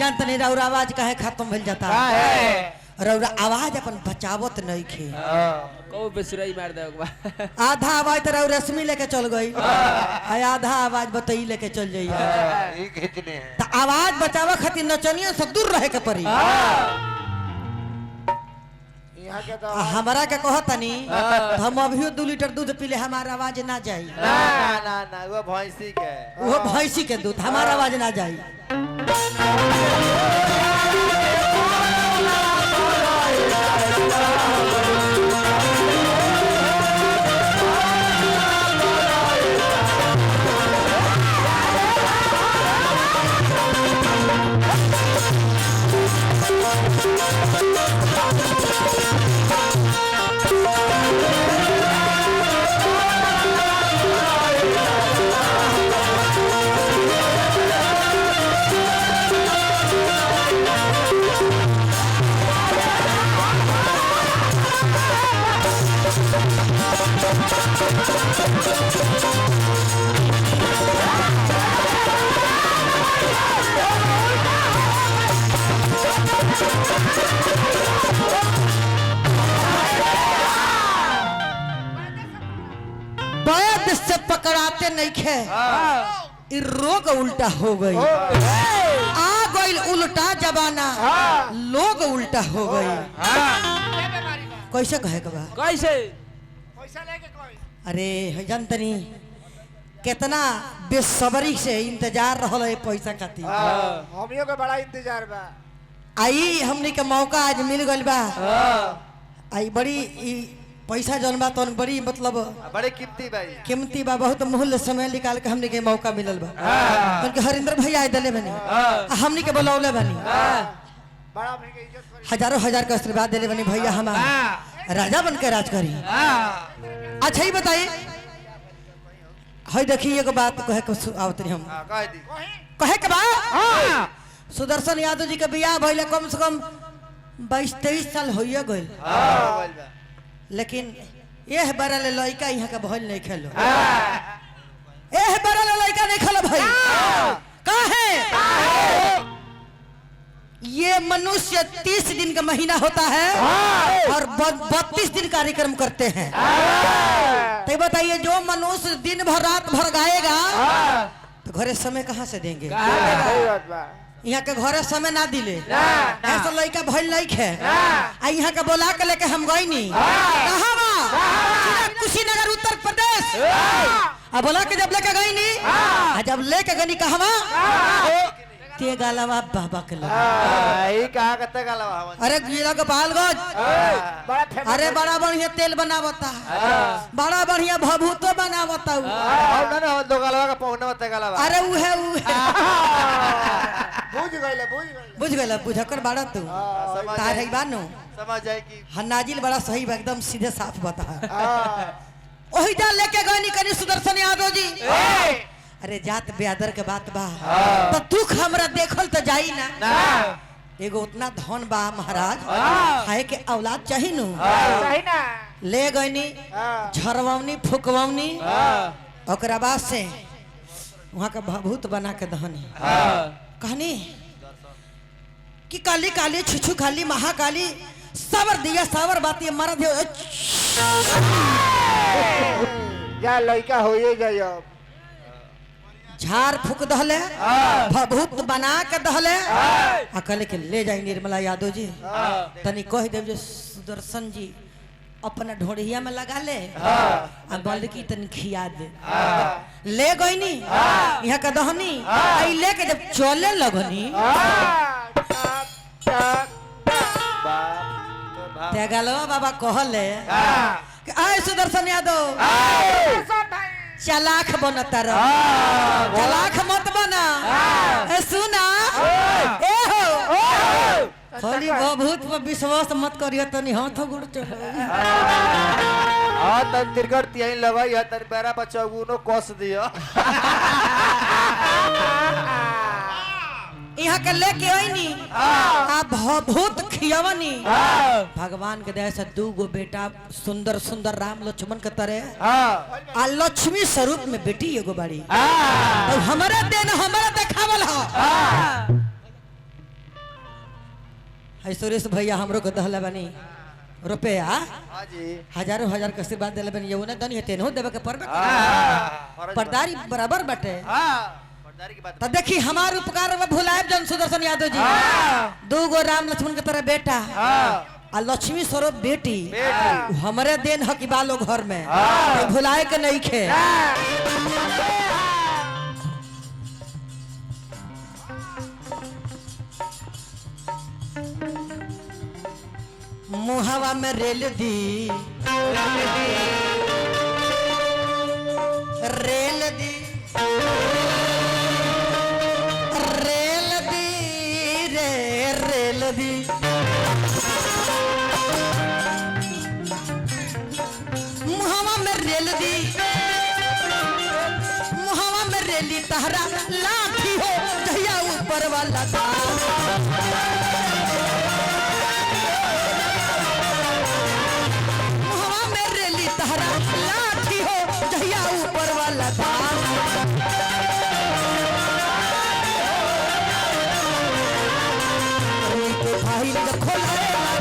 जानते नहीं रौरा आवाज काहे खत्म भइल जाता रौरा आवाज अपन बचावत नहीं खे को बेसुराई मार दे आधा आवाज तो रौरा रश्मि लेके चल गई आधा आवाज बतई लेके चल जाइए तो आवाज बचावा खातिर नचनिया से दूर रहे के पड़ी हमारा के कहतनी हम अभी 2 लीटर दूध पीले हमारा आवाज ना जाई ना वो भैंसी के दूध हमारा आवाज ना जाई वैद से पकड़ाते नहीं खे रोग उल्टा हो गई आ गई उल्टा जमाना लोग उल्टा हो गई कैसे कहे बा कैसे अरे जनतनी कितना बेसब्री से इंतजार रहल है पैसा खातिर हमियों का बड़ा इंतजार बा आई हमने के मौका आज मिल गइल बा आई बड़ी पैसा जौन बा तो बड़ी मतलब बड़े कीमती बा बहुत मूल्य समय निकाल के हमने के मौका मिलल बा क्योंकि हरिंदर भैया आए दले बनी हमने के बुलौले बनी हजारों हजार का आशीर्वाद देले बनी भैया हमारा राजा बन के राज करी अच्छा ही बताइए हई देखिए एगो बात कहे के आवतनी हम कहे के बा सुदर्शन यादव जी के बियाह भइले कम से कम 22-23 साल होइए गइल लेकिन एह बड़ा ले लड़का यहाँ का भइल नहीं खेलो एह बड़ा ले लड़का नहीं खेलो भाई काहे ये मनुष्य 30 दिन का महीना होता है और 32 दिन कार्यक्रम करते हैं तो बताइए जो मनुष्य दिन भर रात भर गाएगा तो घरे समय कहाँ से देंगे यहाँ के घरे समय ना दिले ऐसा लड़का भइल नहीं खे यहाँ के बोला के लेके हम गई नहीं कुशीनगर उत्तर प्रदेश बोला के जब लेके गई नहीं जब लेके गई कहवा ते गालवा बाबा के अरे जिला गोपालगंज अरे बड़ा बढ़िया तेल बनावता बड़ा बढ़िया भभूतो बनावता अरे बुझ गए बुझकर बड़ा तू तार है बानो समझ जाए कि नाजिल बड़ा सही एकदम सीधे साफ बता वही जा लेके गई कनी सुदर्शन यादव जी अरे जात बेआदर के बात बा तो दुख हमरा देखल तो जाई ना एगो उतना धन बा महाराज खाए के औलाद चाहिए नु ले गईनी झरवनी फुकवनी ओकरा बाद से वहाँ का भभूत बना के दहनी कहनी कि काली काली छुछू काली महाकाली सावर दिया सावर बाती मरद या लड़का होइए जाए झाड़ फूक दहले भभूत बना के दहले अकले के ले जाए निर्मला यादव जी तनी कह देव जो सुदर्शन जी अपना ढोड़िया में लगा ले बल्कि तनी खिया दे ले गई नी यहाँ का दहनी आई लेके जब चले लगनी तेगलवा बाबा कहले आए सुदर्शन यादव चलाक बनता रह चलाक मत बना सुना ए हो खाली बहुत पर विश्वास मत करियो तनी हाथ गुड़ चढ़ हां तन तिरगड़ तियाई लवाई है तन बेरा बचगुनो कोस दियो यहाँ के लेके आईनी भूत खियावनी भगवान के दया से 2 गो बेटा सुंदर सुंदर राम लक्ष्मण के तरह आ लक्ष्मी स्वरूप में बेटी एगो बाड़ी तो हमारे देन हमारे देखावल है सुरेश भैया हमरो के दहला बनी रुपया हाँ जी हजारों हजार के आशीर्वाद देले बनी ये ना दनी हेते हो देबे के परबे फर्ज परदारी बराबर बटे हाँ फर्जदारी की बात तो देखी हमार उपकार में भुलाएब जन सुदर्शन यादव जी दो गो राम लक्ष्मण के तरह बेटा आ लक्ष्मी स्वरूप बेटी बेटी। हमारे देन हकी बालो घर में तो भुलाए के नहीं खे मुहावा में रेल दी रेल दी रेल दी रे रेल दी मुहावा में रेल दी मुहावा में रेली तहरा लाठी हो दहिया ऊपर वाला था तहरा लाठी हो जहिया ऊपर वाला धान के फाइल खोला